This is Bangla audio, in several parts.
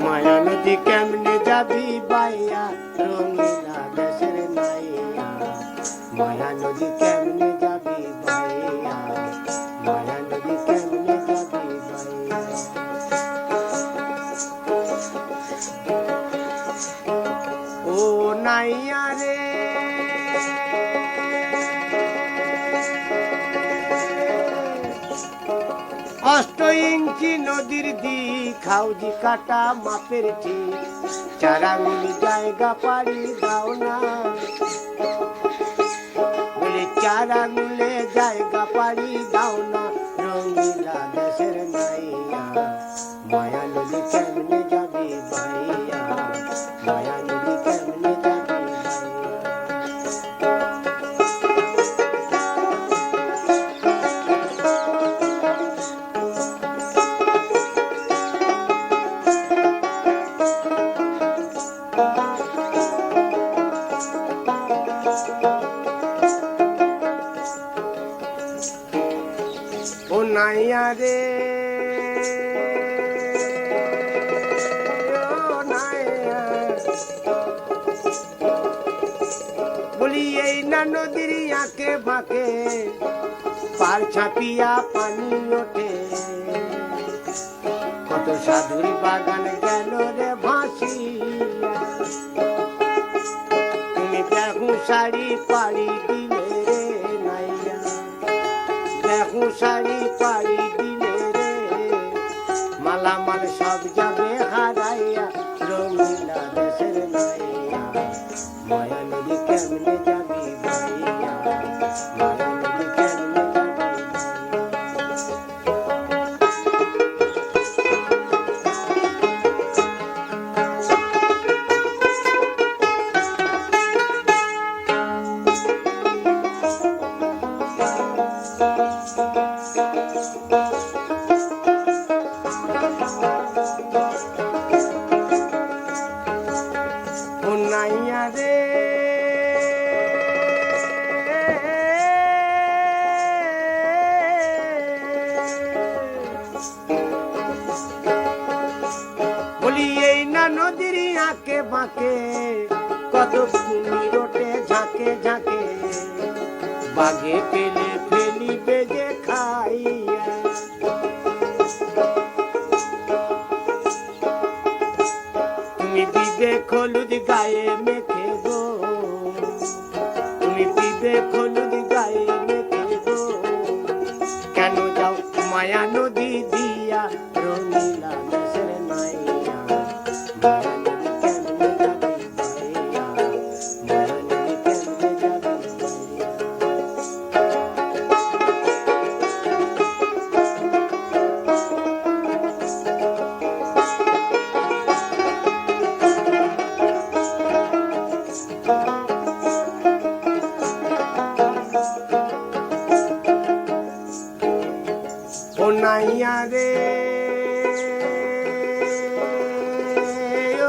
মায়া নদী কেমনে যাবি বাইয়া রঙিলা দেশের নাইয়া, মায়া নদী কেমনে যাবি বাইয়া, মায়া নদী কেমনে যাবি বাইয়া। ও নাইয়া রে অষ্ট ইঞ্চি নদীর দিক হাউজি কাটা মাপের ঠিক, 4 আঙুল জায়গা পাড়ি দাও না, বলে 4 আঙুলে জায়গা পাড়ি দাও না, রঙিলা দেশের নাইয়া, মায়া নদী কেমনে যাবি বাইয়া, মায়া নদী কেমনে যাবি ও নাইয়া রে ও নাইয়া, বলি এই না নদীর আঁকে বাঁকে পার ছাপিয়া পানি ওঠে, কত সাধুর বাগান গেল রে ভাসিয়া, তুমি দেখু শাড়ি পাড়ি দিলে রে নাইয়া, দেখু শাড়ি পাড়ি দিলে রে, মালামাল সব যাবে হারাইয়া, রঙিলা দেশের নাইয়া, মায়া নদী কেমনে যাবি বাইয়া, মায়া নদী কেমনে যাবি ও নাইয়া রে বলি এই না নদীর আঁকে বাঁকে কত কুমির ওঠে ঝাঁকে ঝাঁকে, বাঘে পেলে ফেলি বেজে খাইয়া, তুমি বিবেক হলুদ গায়ে মেখে গো, তুমি বিবেক হলুদ গায়ে মেখে গো, কেন যাও মায়া নদী দিয়া, রঙিলা দেশের নাইয়া, মায়া নদী কেমনে যাবি বাইয়া, মায়া নদী কেমনে যাবি বাইয়া। ও নাইয়া রে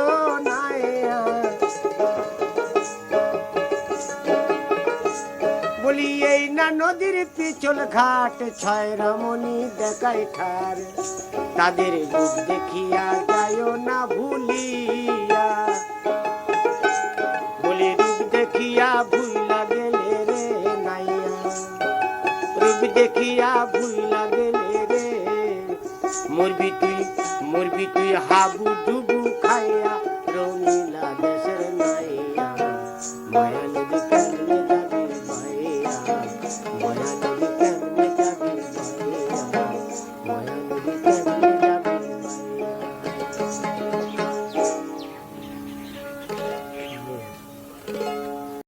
ও নাইয়া, বলি এই না নদীর পিছল ঘাট 6 রমণী দেখাই ঠার, তাদের রূপ দেখিয়া যায় না ভুলিয়া, বলি রূপ দেখিয়া ভুইলা গেলে রে নাইয়া, রূপ দেখিয়া ভুইলা গেলে রে, মরবি তুই হাবু ডুবু খাইয়া,